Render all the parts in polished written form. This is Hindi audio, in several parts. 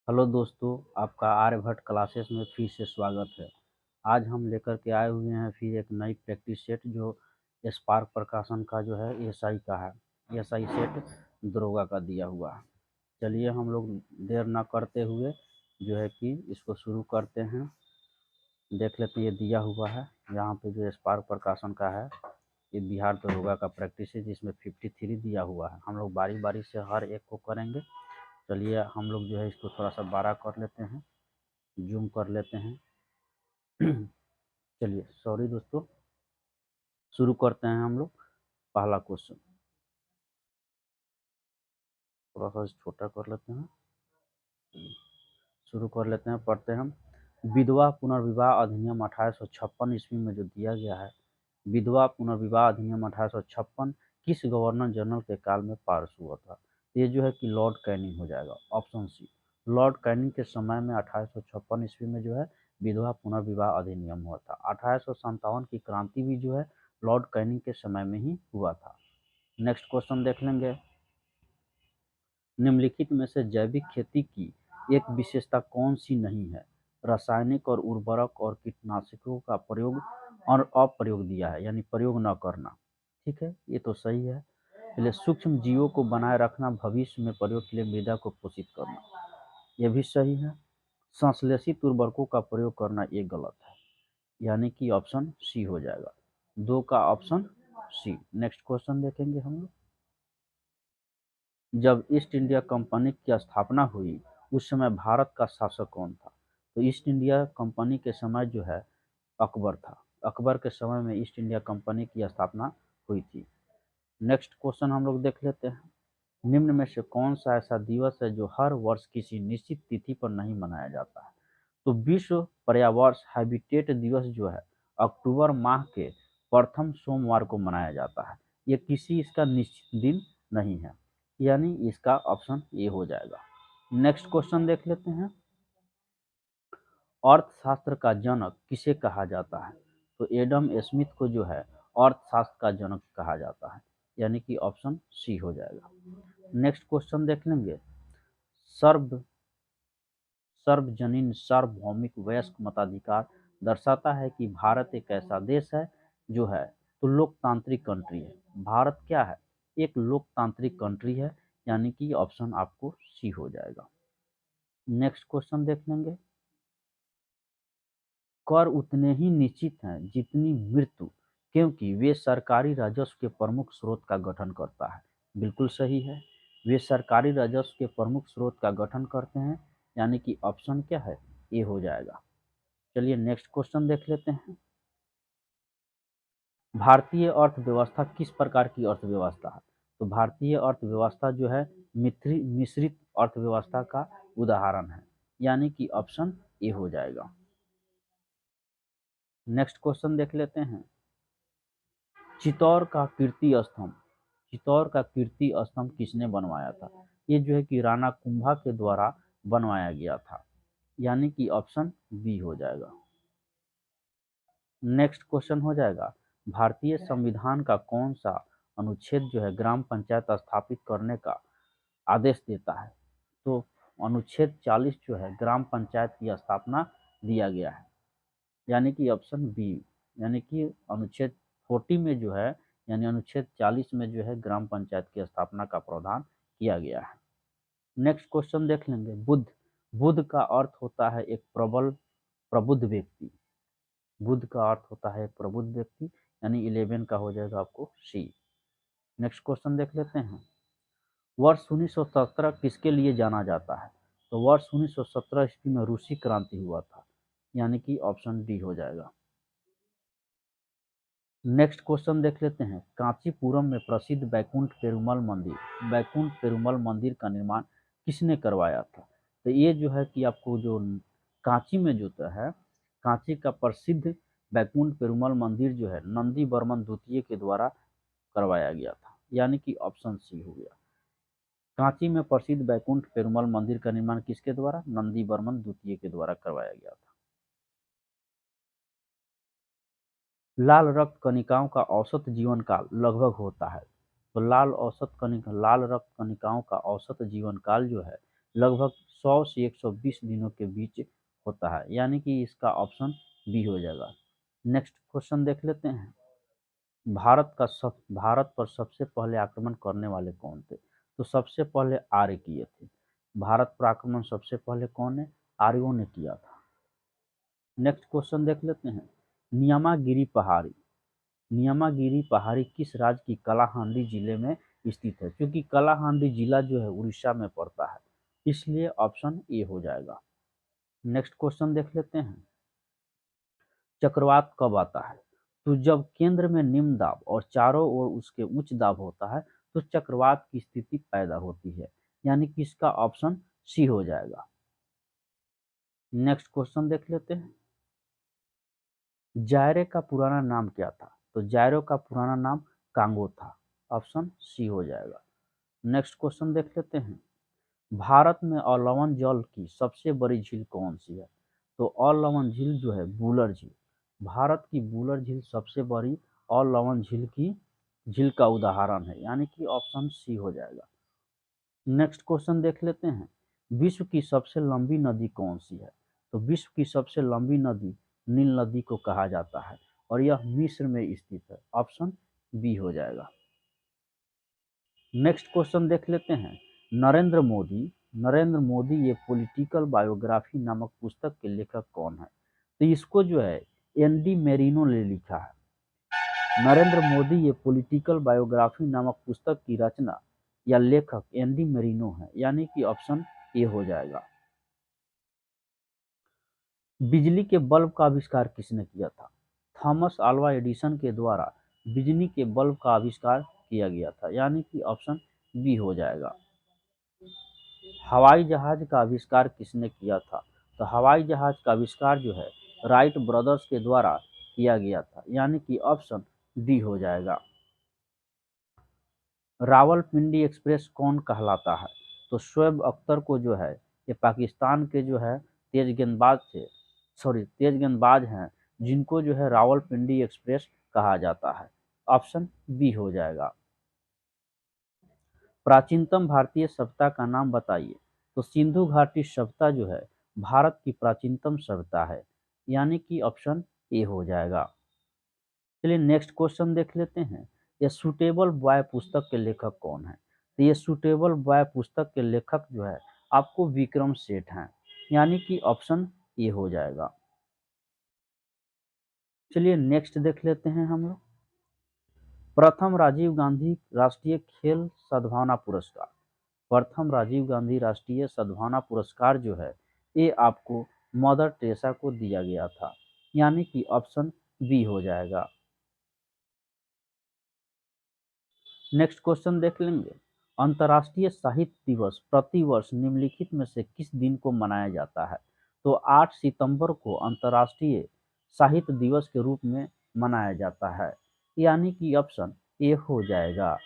हेलो दोस्तों, आपका आर्यभट्ट क्लासेस में फिर से स्वागत है। आज हम लेकर के आए हुए हैं फिर एक नई प्रैक्टिस सेट जो स्पार्क प्रकाशन का जो है एसआई का है। एसआई सेट दरोगा का दिया हुआ है। चलिए हम लोग देर ना करते हुए जो है कि इसको शुरू करते हैं। देख लेते ये दिया हुआ है यहाँ पे जो स्पार्क प्रकाशन का है। ये बिहार दरोगा का प्रैक्टिस है जिसमें 53 दिया हुआ है। हम लोग बारी बारी से हर एक को करेंगे। चलिए हम लोग जो है इसको थोड़ा सा बड़ा कर लेते हैं, जूम कर लेते हैं। चलिए सॉरी दोस्तों, शुरू करते हैं हम लोग। पहला क्वेश्चन थोड़ा सा छोटा कर लेते हैं, शुरू कर लेते हैं। पढ़ते हैं हम। विधवा पुनर्विवाह अधिनियम 1856 ईस्वी में जो दिया गया है, विधवा पुनर्विवाह अधिनियम 1856 किस गवर्नर जनरल के काल में पास हुआ था? ये जो है कि लॉर्ड कैनिंग हो जाएगा, ऑप्शन सी। लॉर्ड कैनिंग के समय में 1856 ईस्वी में जो है विधवा पुनर्विवाह अधिनियम हुआ था। 1857 की क्रांति भी जो है लॉर्ड कैनिंग के समय में ही हुआ था। नेक्स्ट क्वेश्चन देख लेंगे। निम्नलिखित में से जैविक खेती की एक विशेषता कौन सी नहीं है? रासायनिक और उर्वरक और कीटनाशकों का प्रयोग और अप्रयोग दिया है, यानी प्रयोग न करना। ठीक है, ये तो सही है। पहले सूक्ष्म जीवों को बनाए रखना, भविष्य में प्रयोग के लिए मृदा को पोषित करना, यह भी सही है। संश्लेषित उर्वरकों का प्रयोग करना ये गलत है, यानी कि ऑप्शन सी हो जाएगा। 2 का ऑप्शन सी। नेक्स्ट क्वेश्चन देखेंगे हम लोग। जब ईस्ट इंडिया कंपनी की स्थापना हुई उस समय भारत का शासक कौन था? तो ईस्ट इंडिया कंपनी के समय जो है अकबर था। अकबर के समय में ईस्ट इंडिया कंपनी की स्थापना हुई थी। नेक्स्ट क्वेश्चन हम लोग देख लेते हैं। निम्न में से कौन सा ऐसा दिवस है जो हर वर्ष किसी निश्चित तिथि पर नहीं मनाया जाता है? तो विश्व पर्यावरण हैबिटेट दिवस जो है अक्टूबर माह के प्रथम सोमवार को मनाया जाता है। ये किसी इसका निश्चित दिन नहीं है, यानी इसका ऑप्शन ए हो जाएगा। नेक्स्ट क्वेश्चन देख लेते हैं। अर्थशास्त्र का जनक किसे कहा जाता है? तो एडम स्मिथ को जो है अर्थशास्त्र का जनक कहा जाता है, यानी कि ऑप्शन सी हो जाएगा। नेक्स्ट क्वेश्चन देख लेंगे। सर्व सार्वजनीन सार्वभौमिक वयस्क मताधिकार दर्शाता है कि भारत एक ऐसा देश है जो है तो लोकतांत्रिक कंट्री है। भारत क्या है? एक लोकतांत्रिक कंट्री है, यानी कि ऑप्शन आपको सी हो जाएगा। नेक्स्ट क्वेश्चन देख लेंगे। कर उतने ही निश्चित हैं जितनी मृत्यु, क्योंकि वे सरकारी राजस्व के प्रमुख स्रोत का गठन करता है। बिल्कुल सही है, वे सरकारी राजस्व के प्रमुख स्रोत का गठन करते हैं, यानी कि ऑप्शन क्या है? ए हो जाएगा। चलिए नेक्स्ट क्वेश्चन देख लेते हैं। भारतीय अर्थव्यवस्था किस प्रकार की अर्थव्यवस्था है? तो भारतीय अर्थव्यवस्था जो है मिश्रित अर्थव्यवस्था का उदाहरण है, यानी कि ऑप्शन ए हो जाएगा। नेक्स्ट क्वेश्चन देख लेते हैं। चित्तौड़ का कीर्ति स्तंभ, चित्तौड़ का कीर्ति स्तंभ किसने बनवाया था? ये जो है कि राणा कुंभा के द्वारा बनवाया गया था, यानी कि ऑप्शन बी हो जाएगा। नेक्स्ट क्वेश्चन हो जाएगा। भारतीय संविधान का कौन सा अनुच्छेद जो है ग्राम पंचायत स्थापित करने का आदेश देता है? तो अनुच्छेद 40 जो है ग्राम पंचायत की स्थापना दिया गया है, यानी कि ऑप्शन बी, यानी कि अनुच्छेद 40 में जो है, यानी अनुच्छेद 40 में जो है ग्राम पंचायत की स्थापना का प्रावधान किया गया है। नेक्स्ट क्वेश्चन देख लेंगे। बुद्ध, बुद्ध का अर्थ होता है एक प्रबल प्रबुद्ध व्यक्ति। बुद्ध का अर्थ होता है प्रबुद्ध व्यक्ति, यानी 11 का हो जाएगा आपको सी। नेक्स्ट क्वेश्चन देख लेते हैं। वर्ष 1917 किसके लिए जाना जाता है? तो वर्ष 1917 ईस्वी में रूसी क्रांति हुआ था, यानी कि ऑप्शन डी हो जाएगा। नेक्स्ट क्वेश्चन देख लेते हैं। कांचीपुरम में प्रसिद्ध बैकुंठ पेरुमल मंदिर का निर्माण किसने करवाया था? तो ये जो है कि आपको जो कांची में जो है, कांची का प्रसिद्ध बैकुंठ पेरुमल मंदिर जो है नंदी वर्मन द्वितीय के द्वारा करवाया गया था, यानी कि ऑप्शन सी हो गया। कांची में प्रसिद्ध बैकुंठ पेरुमल मंदिर का निर्माण किसके द्वारा? नंदी वर्मन द्वितीय के द्वारा करवाया गया था। लाल रक्त कणिकाओं का औसत जीवन काल लगभग होता है। तो लाल रक्त कणिकाओं का औसत जीवन काल जो है लगभग 100 से 120 दिनों के बीच होता है, यानी कि इसका ऑप्शन बी हो जाएगा। नेक्स्ट क्वेश्चन देख लेते हैं। भारत पर सबसे पहले आक्रमण करने वाले कौन थे? तो सबसे पहले आर्य किए थे। भारत पर आक्रमण सबसे पहले कौन है? आर्यों ने किया था। नेक्स्ट क्वेश्चन देख लेते हैं। नियमागिरी पहाड़ी नियमागिरी पहाड़ी किस राज्य की कलाहांडी जिले में स्थित है? क्योंकि कलाहांडी जिला जो है उड़ीसा में पड़ता है, इसलिए ऑप्शन ए हो जाएगा। नेक्स्ट क्वेश्चन देख लेते हैं। चक्रवात कब आता है? तो जब केंद्र में निम्न दाब और चारों ओर उसके उच्च दाब होता है तो चक्रवात की स्थिति पैदा होती है, यानी कि इसका ऑप्शन सी हो जाएगा। नेक्स्ट क्वेश्चन देख लेते हैं। जायरे का पुराना नाम क्या था? तो जायरे का पुराना नाम कांगो था, ऑप्शन सी हो जाएगा। नेक्स्ट क्वेश्चन देख लेते हैं। भारत में अवलवण जल की सबसे बड़ी झील कौन सी है? तो अवलवण झील जो है वुलर झील, भारत की वुलर झील सबसे बड़ी अवलवण झील का उदाहरण है, यानी कि ऑप्शन सी हो जाएगा। नेक्स्ट क्वेश्चन देख लेते हैं। विश्व की सबसे लंबी नदी कौन सी है? तो विश्व की सबसे लंबी नदी नील नदी को कहा जाता है और यह मिस्र में स्थित है, ऑप्शन बी हो जाएगा। नेक्स्ट क्वेश्चन देख लेते हैं। नरेंद्र मोदी ये पॉलिटिकल बायोग्राफी नामक पुस्तक के लेखक कौन है? तो इसको जो है एनडी मेरिनो ने लिखा है। नरेंद्र मोदी ये पॉलिटिकल बायोग्राफी नामक पुस्तक की रचना या लेखक एनडी मेरिनो है, यानी कि ऑप्शन ए हो जाएगा। बिजली के बल्ब का आविष्कार किसने किया था? थॉमस अल्वा एडिसन के द्वारा बिजली के बल्ब का आविष्कार किया गया था, यानी कि ऑप्शन बी हो जाएगा। हवाई जहाज का आविष्कार किसने किया था? तो हवाई जहाज का आविष्कार जो है राइट ब्रदर्स के द्वारा किया गया था, यानी कि ऑप्शन डी हो जाएगा। रावलपिंडी एक्सप्रेस कौन कहलाता है? तो शोएब अख्तर को जो है ये पाकिस्तान के जो है तेज गेंदबाज हैं, जिनको जो है रावलपिंडी एक्सप्रेस कहा जाता है, ऑप्शन बी हो जाएगा। प्राचीनतम भारतीय सभ्यता का नाम बताइए। तो सिंधु घाटी सभ्यता जो है भारत की प्राचीनतम सभ्यता है, यानी कि ऑप्शन ए हो जाएगा। चलिए नेक्स्ट क्वेश्चन देख लेते हैं। ये सूटेबल बॉय पुस्तक के लेखक कौन है? तो ये सूटेबल बॉय पुस्तक के लेखक जो है आपको विक्रम सेठ हैं, यानी कि ऑप्शन ए हो जाएगा। चलिए नेक्स्ट देख लेते हैं हम लोग। प्रथम राजीव गांधी राष्ट्रीय खेल सद्भावना पुरस्कार प्रथम राजीव गांधी राष्ट्रीय सद्भावना पुरस्कार जो है ये आपको मदर टेरेसा को दिया गया था, यानी कि ऑप्शन बी हो जाएगा। नेक्स्ट क्वेश्चन देख लेंगे। अंतर्राष्ट्रीय साहित्य दिवस प्रतिवर्ष निम्नलिखित में से किस दिन को मनाया जाता है? तो 8 सितंबर को अंतर्राष्ट्रीय साहित्य दिवस के रूप में मनाया जाता है, यानी कि ऑप्शन ए हो जाएगा।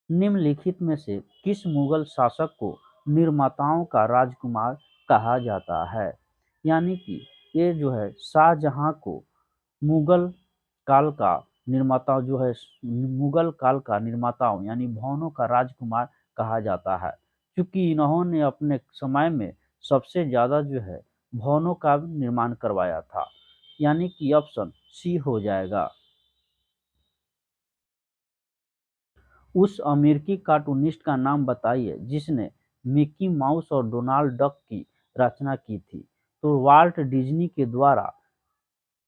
निम्नलिखित में से किस मुगल शासक को निर्माताओं का राजकुमार कहा जाता है? यानी कि ये जो है शाहजहां को मुगल काल का मुगल काल का निर्माताओं यानी भवनों का राजकुमार कहा जाता है, क्योंकि इन्होंने अपने समय में सबसे ज्यादा जो है भवनों का निर्माण करवाया था, यानी कि ऑप्शन सी हो जाएगा। उस अमेरिकी कार्टूनिस्ट का नाम बताइए जिसने मिकी माउस और डोनाल्ड डक की रचना की थी। तो वाल्ट डिज्नी के द्वारा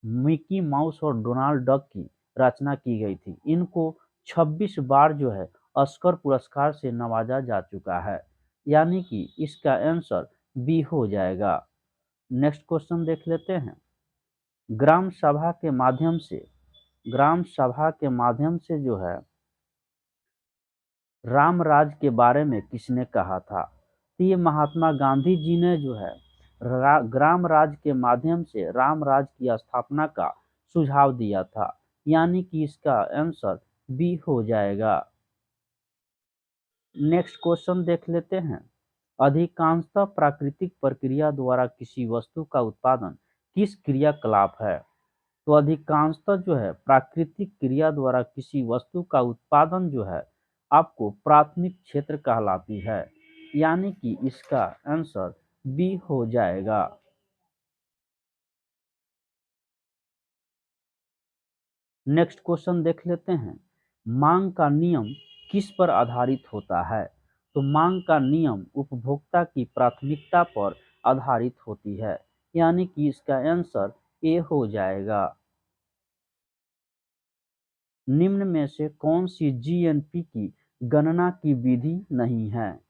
मिकी माउस और डोनाल्ड डक की रचना की गई थी। इनको 26 बार जो है ऑस्कर पुरस्कार से नवाजा जा चुका है, यानी कि इसका आंसर बी हो जाएगा। नेक्स्ट क्वेश्चन देख लेते हैं। ग्राम सभा के माध्यम से जो है राम राज के बारे में किसने कहा था? तो ये महात्मा गांधी जी ने जो है ग्राम राज के माध्यम से राम राज की स्थापना का सुझाव दिया था, यानी कि इसका आंसर बी हो जाएगा। नेक्स्ट क्वेश्चन देख लेते हैं। अधिकांशतः प्राकृतिक प्रक्रिया द्वारा किसी वस्तु का उत्पादन किस क्रियाकलाप है? तो अधिकांशतः जो है प्राकृतिक क्रिया द्वारा किसी वस्तु का उत्पादन जो है आपको प्राथमिक क्षेत्र कहलाती है, यानी कि इसका आंसर बी हो जाएगा। नेक्स्ट क्वेश्चन देख लेते हैं। मांग का नियम किस पर आधारित होता है? तो मांग का नियम उपभोक्ता की प्राथमिकता पर आधारित होती है, यानी कि इसका आंसर ए हो जाएगा। निम्न में से कौन सी जीएनपी की गणना की विधि नहीं है?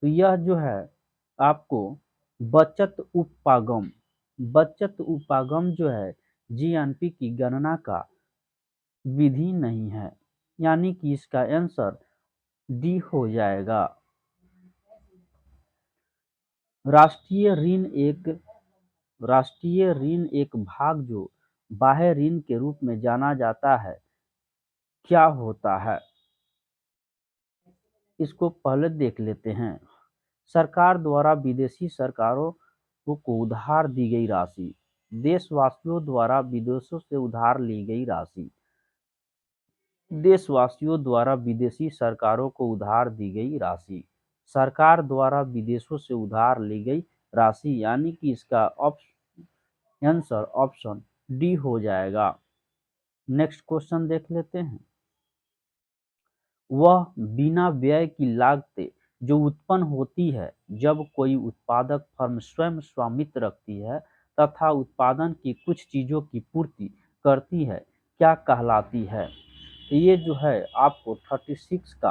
तो यह जो है आपको बचत उपागम जो है जीएनपी की गणना का विधि नहीं है, यानी कि इसका आंसर डी हो जाएगा। राष्ट्रीय ऋण एक भाग जो बाह्य ऋण के रूप में जाना जाता है, क्या होता है? इसको पहले देख लेते हैं। सरकार द्वारा विदेशी सरकारों को उधार दी गई राशि, देशवासियों द्वारा विदेशों से उधार ली गई राशि, देशवासियों द्वारा विदेशी सरकारों को उधार दी गई राशि, सरकार द्वारा विदेशों से उधार ली गई राशि, यानी कि इसका आंसर ऑप्शन डी हो जाएगा। नेक्स्ट क्वेश्चन देख लेते हैं। वह बिना व्यय की लागतें जो उत्पन्न होती है जब कोई उत्पादक फर्म स्वयं स्वामित्व रखती है तथा उत्पादन की कुछ चीजों की पूर्ति करती है, क्या कहलाती है? ये जो है आपको 36 का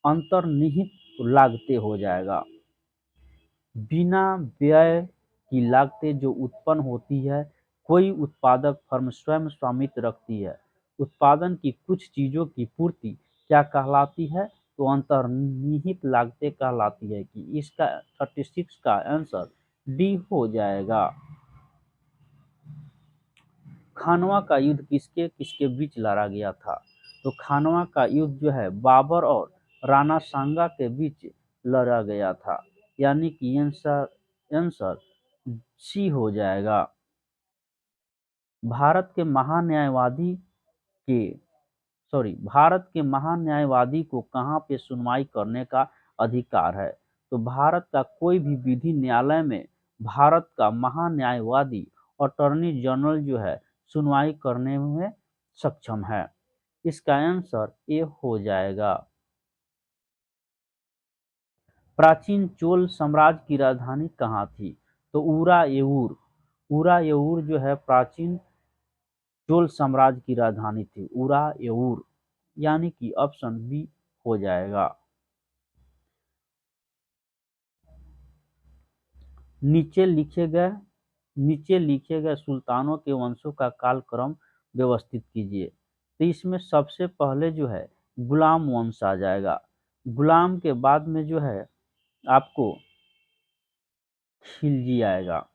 अंतर्निहित लागतें हो जाएगा। बिना व्यय की लागतें जो उत्पन्न होती है, कोई उत्पादक फर्म स्वयं स्वामित्व रखती है, उत्पादन की कुछ चीजों की पूर्ति क्या कहलाती है? तो अंतर्निहित लागतें कहलाती है, कि इसका 36 का आंसर डी हो जाएगा। खानवा का युद्ध किसके किसके बीच लड़ा गया था? तो खानवा का युद्ध जो है बाबर और राणा सांगा के बीच लड़ा गया था, यानी कि आंसर सी हो जाएगा। भारत के महान्यायवादी के भारत के महान्यायवादी को कहाँ पे सुनवाई करने का अधिकार है? तो भारत का कोई भी विधि न्यायालय में भारत का महान्यायवादी अटॉर्नी जनरल जो है सुनवाई करने में सक्षम है। इसका आंसर ए हो जाएगा। प्राचीन चोल साम्राज्य की राजधानी कहाँ थी? तो उरायूर जो है प्राचीन चोल साम्राज्य की राजधानी थी, उरायूर, यानी कि ऑप्शन बी हो जाएगा। नीचे लिखे गए सुल्तानों के वंशों का कालक्रम व्यवस्थित कीजिए। तो इसमें सबसे पहले जो है गुलाम वंश आ जाएगा। गुलाम के बाद में जो है आपको खिलजी आएगा,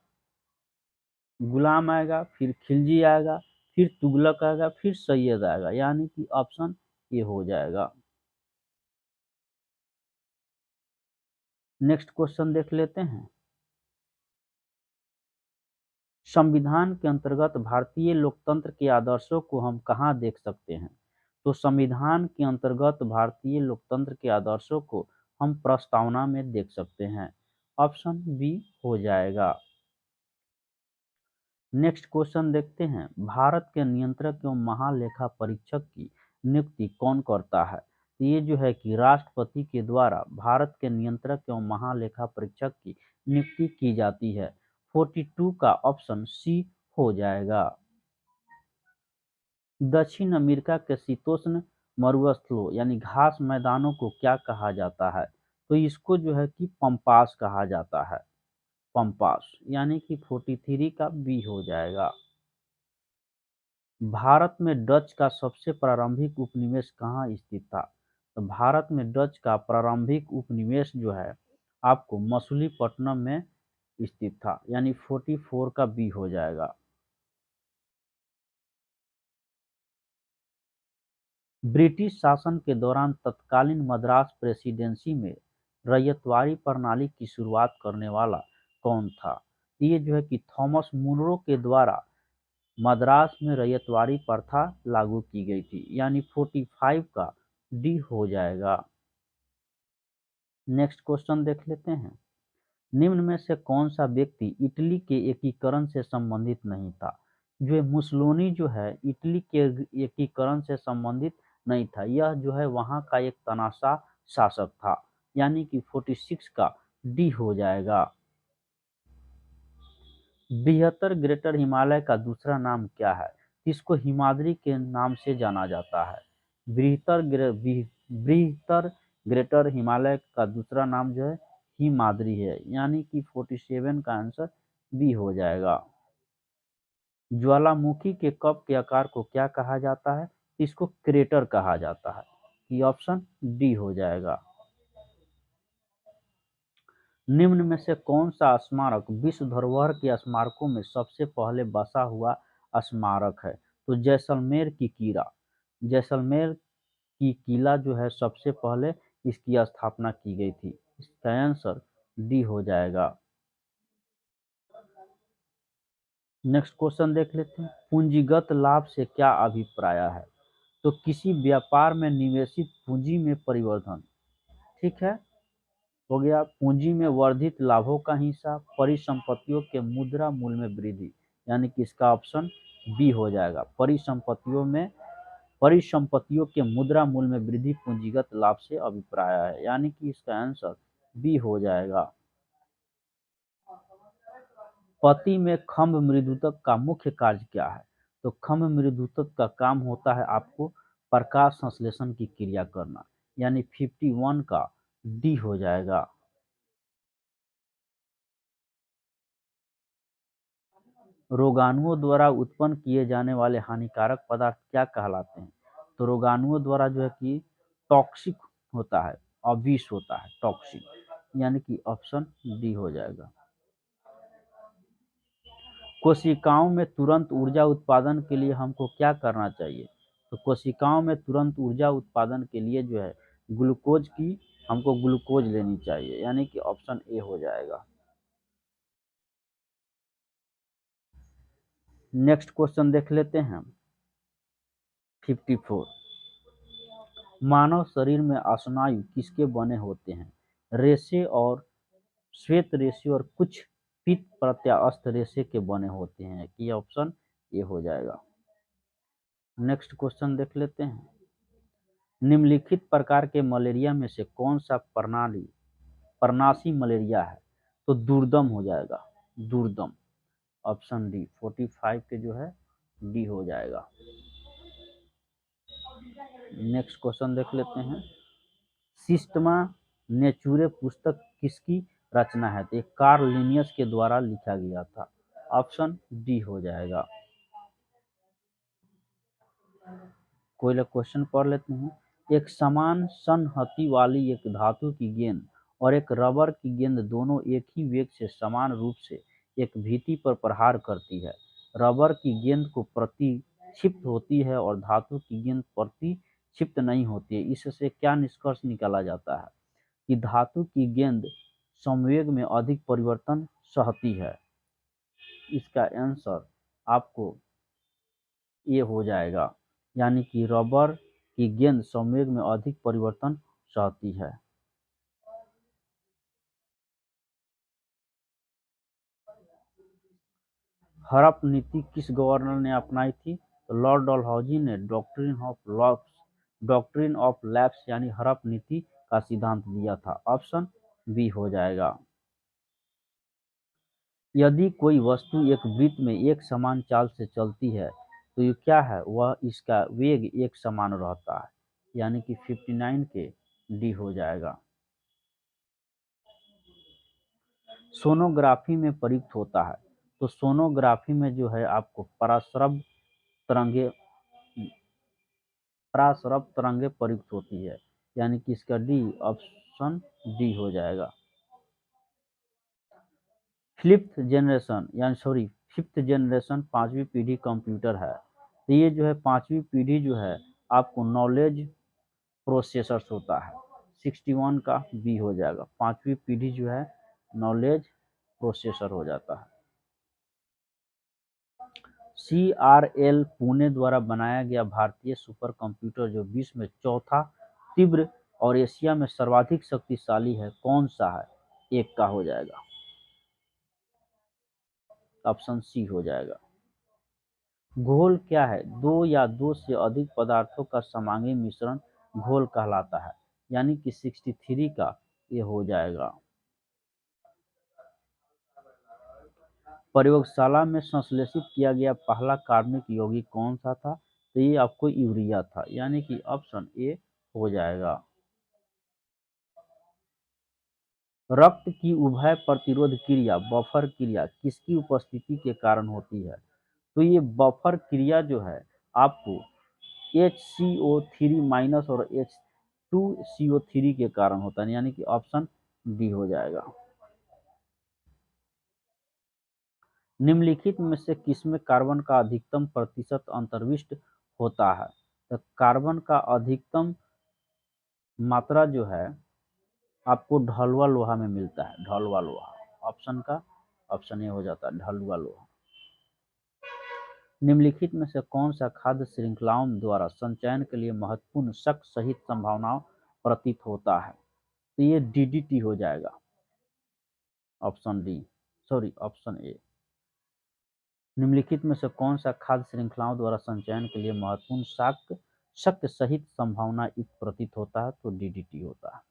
गुलाम आएगा, फिर खिलजी आएगा, फिर तुगलक आएगा, फिर सैयद आएगा, यानी कि ऑप्शन ए हो जाएगा। नेक्स्ट क्वेश्चन देख लेते हैं। संविधान के अंतर्गत भारतीय लोकतंत्र के आदर्शों को हम कहाँ देख सकते हैं? तो संविधान के अंतर्गत भारतीय लोकतंत्र के आदर्शों को हम प्रस्तावना में देख सकते हैं। ऑप्शन बी हो जाएगा। नेक्स्ट क्वेश्चन देखते हैं। भारत के नियंत्रक एवं महालेखा परीक्षक की नियुक्ति कौन करता है? तो ये जो है कि राष्ट्रपति के द्वारा भारत के नियंत्रक एवं महालेखा परीक्षक की नियुक्ति की जाती है। 42 का ऑप्शन सी हो जाएगा। दक्षिण अमेरिका के शीतोष्ण मरुस्थलों यानी घास मैदानों को क्या कहा जाता है? तो इसको जो है कि पंपास कहा जाता है, पंपास, यानी कि 43 का बी हो जाएगा। भारत में डच का सबसे प्रारंभिक उपनिवेश कहाँ स्थित था? तो भारत में डच का प्रारंभिक उपनिवेश जो है आपको मछलीपट्टनम में स्थित था, यानी 44 का बी हो जाएगा। ब्रिटिश शासन के दौरान तत्कालीन मद्रास प्रेसिडेंसी में रैयतवाड़ी प्रणाली की शुरुआत करने वाला कौन था? ये जो है कि थॉमस मुनरो के द्वारा मद्रास में रैयतवाड़ी प्रथा लागू की गई थी, यानी 45 का डी हो जाएगा। नेक्स्ट क्वेश्चन देख लेते हैं। निम्न में से कौन सा व्यक्ति इटली के एकीकरण से संबंधित नहीं था? जो है मुसोलिनी जो है इटली के एकीकरण से संबंधित नहीं था, यह जो है वहां का एक तानाशाह शासक था, यानी कि 46 का डी हो जाएगा। बृहत्तर ग्रेटर हिमालय का दूसरा नाम क्या है? इसको हिमाद्री के नाम से जाना जाता है। बृहत्तर ग्रेटर हिमालय का दूसरा नाम जो है हिमाद्री है, यानी कि 47 का आंसर बी हो जाएगा। ज्वालामुखी के कप के आकार को क्या कहा जाता है? इसको क्रेटर कहा जाता है। ये ऑप्शन डी हो जाएगा। निम्न में से कौन सा स्मारक विश्व धरोहर के स्मारकों में सबसे पहले बसा हुआ स्मारक है? तो जैसलमेर की किला, जैसलमेर की किला जो है सबसे पहले इसकी स्थापना की गई थी। इसका आंसर डी हो जाएगा। नेक्स्ट क्वेश्चन देख लेते हैं। पूंजीगत लाभ से क्या अभिप्राय है? तो किसी व्यापार में निवेशित पूंजी में परिवर्तन। ठीक है, हो गया। पूंजी में वर्धित लाभों का हिस्सा, परिसंपत्तियों के मुद्रा मूल्य में वृद्धि, यानी कि इसका ऑप्शन बी हो जाएगा। परिसंपत्तियों के मुद्रा मूल्य में वृद्धि पूंजीगत लाभ से अभिप्राय है, यानी कि इसका आंसर बी हो जाएगा। पत्ती में खम्भ मृदुतक का मुख्य कार्य क्या है? तो खम्भ मृदुतक का काम होता है आपको प्रकाश संश्लेषण की क्रिया करना, यानी 51 का डी हो जाएगा। रोगाणुओं द्वारा उत्पन्न किए जाने वाले हानिकारक पदार्थ क्या कहलाते हैं? तो रोगाणुओं द्वारा जो है कि टॉक्सिक होता है और विष होता है टॉक्सिक, यानी कि ऑप्शन डी हो जाएगा। कोशिकाओं में तुरंत ऊर्जा उत्पादन के लिए हमको क्या करना चाहिए? तो कोशिकाओं में तुरंत ऊर्जा उत्पादन के लिए जो है हमको ग्लूकोज लेनी चाहिए, यानी कि ऑप्शन ए हो जाएगा। नेक्स्ट क्वेश्चन देख लेते हैं। 54। मानव शरीर में स्नायु किसके बने होते हैं? रेशे और श्वेत रेशे और कुछ पित्त प्रत्यास्थ रेशे के बने होते हैं, कि ऑप्शन ए हो जाएगा। नेक्स्ट क्वेश्चन देख लेते हैं। निम्नलिखित प्रकार के मलेरिया में से कौन सा पर्णासी मलेरिया है? तो दुर्दम हो जाएगा, दुर्दम। ऑप्शन डी 45 के जो है डी हो जाएगा। नेक्स्ट क्वेश्चन देख लेते हैं। सिस्टमा नेचुरे पुस्तक किसकी रचना है? तो कार्ल लिनियस के द्वारा लिखा गया था। ऑप्शन डी हो जाएगा। कोई क्वेश्चन पढ़ लेते हैं। एक समान संहति वाली एक धातु की गेंद और एक रबर की गेंद दोनों एक ही वेग से समान रूप से एक भित्ति पर प्रहार करती है। रबर की गेंद को प्रतिक्षिप्त होती है और धातु की गेंद प्रतिक्षिप्त नहीं होती है। इससे क्या निष्कर्ष निकाला जाता है? कि धातु की गेंद संवेग में अधिक परिवर्तन सहती है। इसका आंसर आपको ये हो जाएगा, यानी कि रबर की गेंद संवेग में अधिक परिवर्तन सहती है। हड़प नीति किस गवर्नर ने अपनाई थी? तो लॉर्ड डलहौजी ने डॉक्ट्रिन ऑफ लैप्स यानी हड़प नीति का सिद्धांत दिया था। ऑप्शन बी हो जाएगा। यदि कोई वस्तु एक वृत्त में एक समान चाल से चलती है तो ये क्या है? वह इसका वेग एक समान रहता है, यानी कि 59 के डी हो जाएगा। सोनोग्राफी में प्रयुक्त होता है। तो सोनोग्राफी में जो है आपको तरंगे पराश्रव तरंगे प्रयुक्त होती है, यानी कि इसका डी ऑप्शन डी हो जाएगा। फिफ्थ जनरेशन पांचवी पीढ़ी कंप्यूटर है। तो ये जो है पांचवी पीढ़ी जो है आपको नॉलेज प्रोसेसर्स होता है। 61 का बी हो जाएगा। पांचवी पीढ़ी जो है नॉलेज प्रोसेसर हो जाता है। CRL पुणे द्वारा बनाया गया भारतीय सुपर कंप्यूटर जो विश्व में चौथा तीव्र और एशिया में सर्वाधिक शक्तिशाली है, कौन सा है? एक का हो जाएगा, ऑप्शन सी हो जाएगा। घोल क्या है? दो या दो से अधिक पदार्थों का समांगी मिश्रण घोल कहलाता है, यानी कि 63 का ये हो जाएगा। प्रयोगशाला में संश्लेषित किया गया पहला कार्बनिक यौगिक कौन सा था? तो ये आपको यूरिया था, यानी कि ऑप्शन ए हो जाएगा। रक्त की उभय प्रतिरोध क्रिया बफर क्रिया किसकी उपस्थिति के कारण होती है? तो ये बफर क्रिया जो है आपको HCO3 माइनस और H2CO3 के कारण होता है, यानी कि ऑप्शन डी हो जाएगा। निम्नलिखित में से किसमें कार्बन का अधिकतम प्रतिशत अंतर्विष्ट होता है? तो कार्बन का अधिकतम मात्रा जो है आपको ढलुआ लोहा में मिलता है, ढलुआ लोहा। ऑप्शन ए हो जाता है, ढलुआ लोहा। निम्नलिखित में से कौन सा खाद्य श्रृंखलाओं द्वारा संचयन के लिए महत्वपूर्ण शक सहित संभावनाओं प्रतीत होता है? तो ये DDT हो जाएगा, ऑप्शन ए। निम्नलिखित में से कौन सा खाद्य श्रृंखलाओं द्वारा संचयन के लिए महत्वपूर्ण शक सहित संभावना युक्त प्रतीत होता है? तो DDT होता है।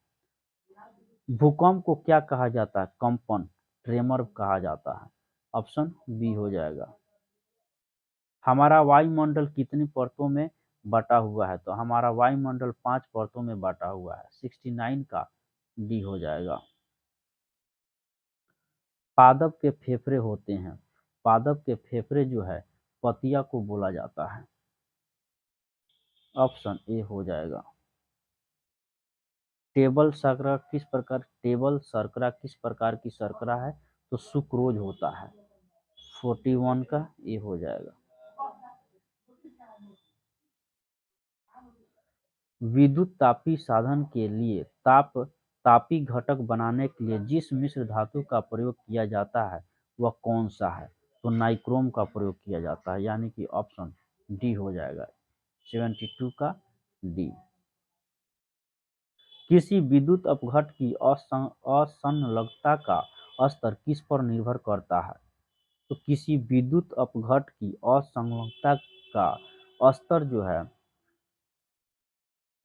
भूकंप को क्या कहा जाता है? कंपन, ट्रेमर कहा जाता है। ऑप्शन बी हो जाएगा। हमारा वायुमंडल कितनी परतों में बटा हुआ है? तो हमारा वायुमंडल 5 परतों में बटा हुआ है, 69 का डी हो जाएगा। पादप के फेफड़े होते हैं, पादप के फेफड़े जो है पतिया को बोला जाता है, ऑप्शन ए हो जाएगा। टेबल शर्करा किस प्रकार की शर्करा है? तो सुक्रोज होता है, 41 का ए हो जाएगा। विद्युत तापी साधन के लिए तापी घटक बनाने के लिए जिस मिश्र धातु का प्रयोग किया जाता है वह कौन सा है? तो नाइक्रोम का प्रयोग किया जाता है, यानी कि ऑप्शन डी हो जाएगा, 72 का डी। किसी विद्युत अपघट की असंलग्नता का स्तर किस पर निर्भर करता है? तो किसी विद्युत अपघट की असंलग्नता का स्तर जो है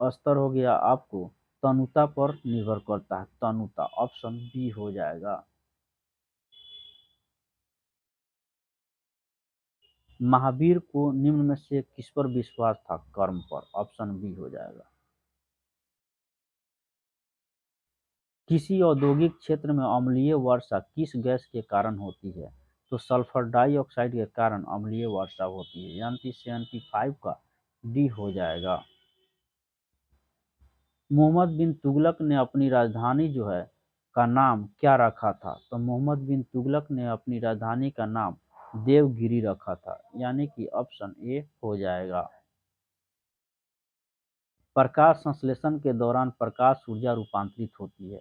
स्तर हो गया आपको तनुता पर निर्भर करता है, तनुता, ऑप्शन बी हो जाएगा। महावीर को निम्न में से किस पर विश्वास था? कर्म पर, ऑप्शन बी हो जाएगा। किसी औद्योगिक क्षेत्र में अम्लीय वर्षा किस गैस के कारण होती है? तो सल्फर डाइऑक्साइड के कारण अम्लीय वर्षा होती है, यानी कि 75 का डी हो जाएगा। मोहम्मद बिन तुगलक ने अपनी राजधानी जो है का नाम क्या रखा था? तो मोहम्मद बिन तुगलक ने अपनी राजधानी का नाम देवगिरी रखा था, यानी कि ऑप्शन ए हो जाएगा। प्रकाश संश्लेषण के दौरान प्रकाश ऊर्जा रूपांतरित होती है,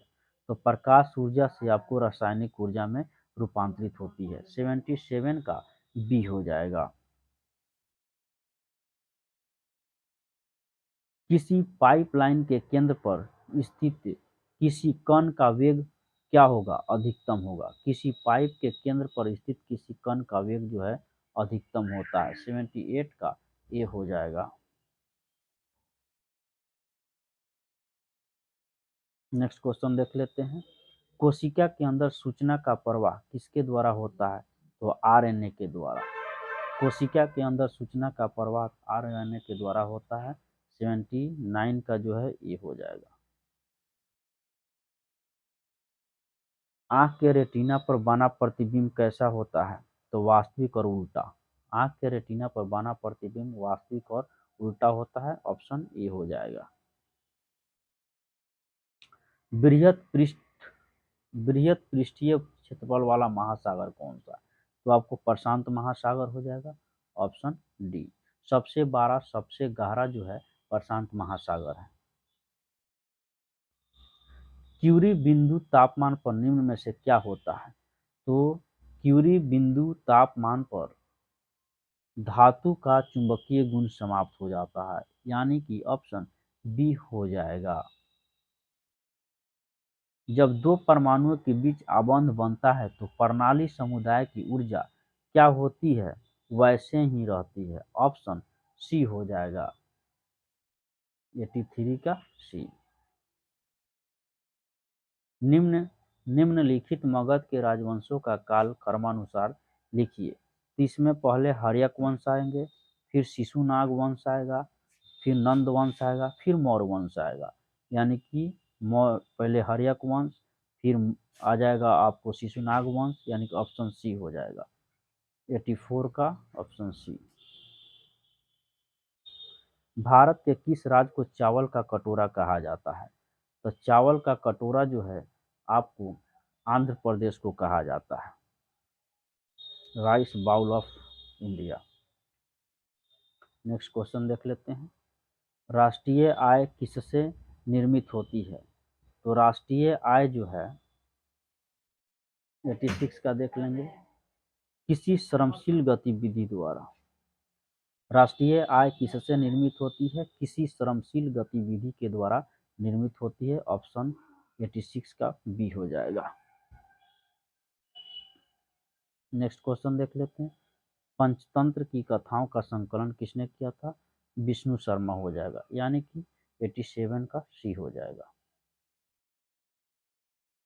तो प्रकाश ऊर्जा से आपको रासायनिक ऊर्जा में रूपांतरित होती है, 77 का बी हो जाएगा। किसी पाइपलाइन के केंद्र पर स्थित किसी कण का वेग क्या होगा? अधिकतम होगा। किसी पाइप के केंद्र पर स्थित किसी कण का वेग जो है अधिकतम होता है, 78 का ए हो जाएगा। नेक्स्ट क्वेश्चन देख लेते हैं। कोशिका के अंदर सूचना का प्रवाह किसके द्वारा होता है? तो आरएनए के द्वारा। कोशिका के अंदर सूचना का प्रवाह आरएनए के द्वारा होता है, 79 का जो है ये हो जाएगा। आंख के रेटिना पर बना प्रतिबिंब कैसा होता है? तो वास्तविक और उल्टा। आंख के रेटिना पर बना प्रतिबिंब वास्तविक और उल्टा होता है, ऑप्शन ए हो जाएगा। बृहत पृष्ठीय क्षेत्रफल वाला महासागर कौन सा? तो आपको प्रशांत महासागर हो जाएगा, ऑप्शन डी। सबसे गहरा जो है प्रशांत महासागर है। क्यूरी बिंदु तापमान पर निम्न में से क्या होता है? तो क्यूरी बिंदु तापमान पर धातु का चुंबकीय गुण समाप्त हो जाता है, यानी कि ऑप्शन बी हो जाएगा। जब दो परमाणुओं के बीच आबंध बनता है तो प्रणाली समुदाय की ऊर्जा क्या होती है? वैसे ही रहती है। ऑप्शन सी हो जाएगा, 83 का सी। निम्न निम्नलिखित मगध के राजवंशों का काल क्रमानुसार लिखिए। तो इसमें पहले हर्यक वंश आएंगे, फिर शिशुनाग वंश आएगा, फिर नंद वंश आएगा, फिर मौर्य वंश आएगा। यानी कि पहले हर्यक वंश, फिर आ जाएगा आपको शिशुनाग वंश, यानी कि ऑप्शन सी हो जाएगा, 84 का ऑप्शन सी। भारत के किस राज्य को चावल का कटोरा कहा जाता है? तो चावल का कटोरा जो है आपको आंध्र प्रदेश को कहा जाता है, rice bowl of India. Next question देख लेते हैं। राष्ट्रीय आय किससे निर्मित होती है? तो राष्ट्रीय आय जो है 86 का देख लेंगे, किसी श्रमशील गतिविधि द्वारा। राष्ट्रीय आय किससे निर्मित होती है? किसी श्रमशील गतिविधि के द्वारा निर्मित होती है। ऑप्शन 86 का बी हो जाएगा। नेक्स्ट क्वेश्चन देख लेते हैं। पंचतंत्र की कथाओं का संकलन किसने किया था? विष्णु शर्मा हो जाएगा, यानी कि 87 का सी हो जाएगा।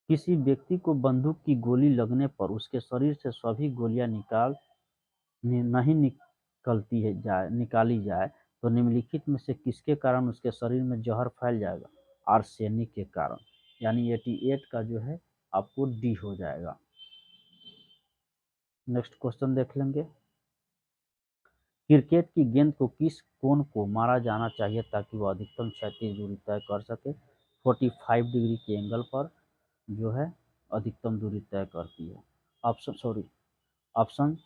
किसी व्यक्ति को बंदूक की गोली लगने पर उसके शरीर से सभी गोलियां नहीं निकाली जाए तो निम्नलिखित में से किसके कारण उसके शरीर में जहर फैल जाएगा? आर्सेनिक के कारण, यानी 88 का जो है आपको डी हो जाएगा। नेक्स्ट क्वेश्चन देख लेंगे। क्रिकेट की गेंद को किस कोण को मारा जाना चाहिए ताकि वह अधिकतम क्षैतिज दूरी तय कर सके? 45 डिग्री के एंगल पर जो है अधिकतम दूरी तय करती है। ऑप्शन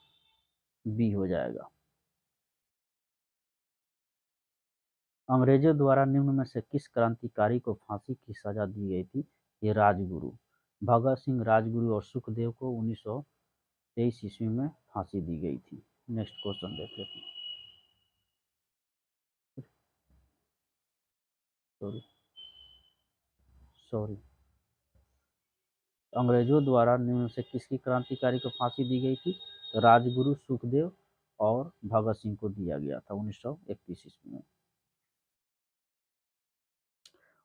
बी हो जाएगा। अंग्रेजों द्वारा निम्न में से किस क्रांतिकारी को फांसी की सजा दी गई थी? ये राजगुरु भगत सिंह, राजगुरु और सुखदेव को 1923 ईस्वी में फांसी दी गई थी। नेक्स्ट क्वेश्चन देख लेते हैं। सॉरी, अंग्रेजों द्वारा निम्न से किसकी क्रांतिकारी को फांसी दी गई थी? तो राजगुरु, सुखदेव और भगत सिंह को दिया गया था 1931 ईस्वी में।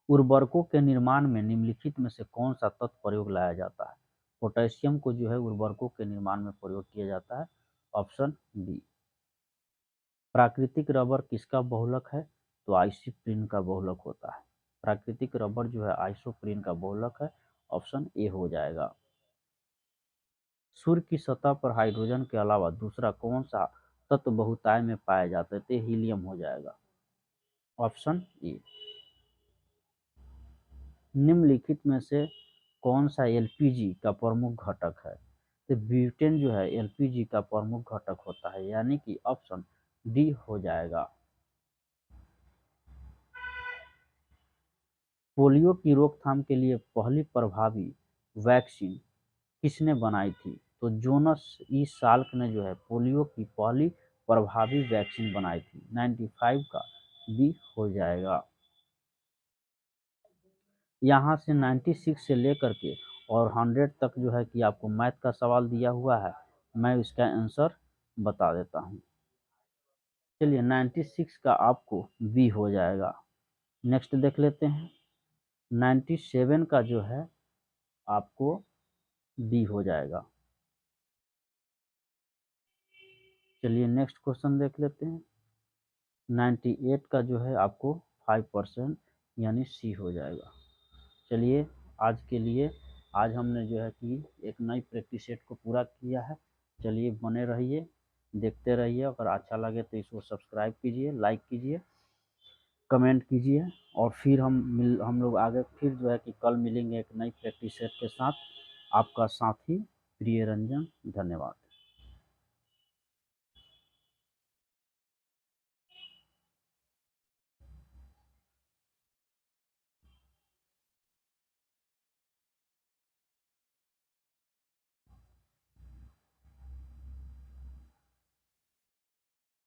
उर्वरकों के निर्माण में निम्नलिखित में से कौन सा तत्व प्रयोग लाया जाता है? पोटेशियम को जो है उर्वरकों के निर्माण में प्रयोग किया जाता है। Option B. प्राकृतिक रबर किसका बहुलक है? तो आइसोप्रीन का बहुलक होता है। प्राकृतिक रबर जो है आइसोप्रीन का बहुलक है। ऑप्शन ए हो जाएगा। सूर्य की सतह पर हाइड्रोजन के अलावा दूसरा कौन सा तत्व बहुतायत में पाया जाता है? तो हीलियम हो जाएगा। Option A. निम्नलिखित में से कौन सा एलपीजी का प्रमुख घटक है? तो ब्यूटेन जो है एलपीजी का प्रमुख घटक होता है, यानी कि ऑप्शन डी हो जाएगा। पोलियो की रोकथाम के लिए पहली प्रभावी वैक्सीन किसने बनाई थी? तो जोनस ई साल्क ने जो है पोलियो की पहली प्रभावी वैक्सीन बनाई थी। 95 का बी हो जाएगा। यहाँ से 96 से लेकर के और 100 तक जो है कि आपको मैथ का सवाल दिया हुआ है, मैं इसका आंसर बता देता हूँ। चलिए 96 का आपको बी हो जाएगा। नेक्स्ट देख लेते हैं। 97 का जो है आपको बी हो जाएगा। चलिए नेक्स्ट क्वेश्चन देख लेते हैं। 98 का जो है आपको 5% यानी सी हो जाएगा। चलिए आज के लिए आज हमने जो है कि एक नई प्रैक्टिस सेट को पूरा किया है। चलिए बने रहिए, देखते रहिए। अगर अच्छा लगे तो इसको सब्सक्राइब कीजिए, लाइक कीजिए, कमेंट कीजिए और फिर हम लोग आगे फिर जो है कि कल मिलेंगे एक नई प्रैक्टिस सेट के साथ। आपका साथी प्रिय रंजन, धन्यवाद।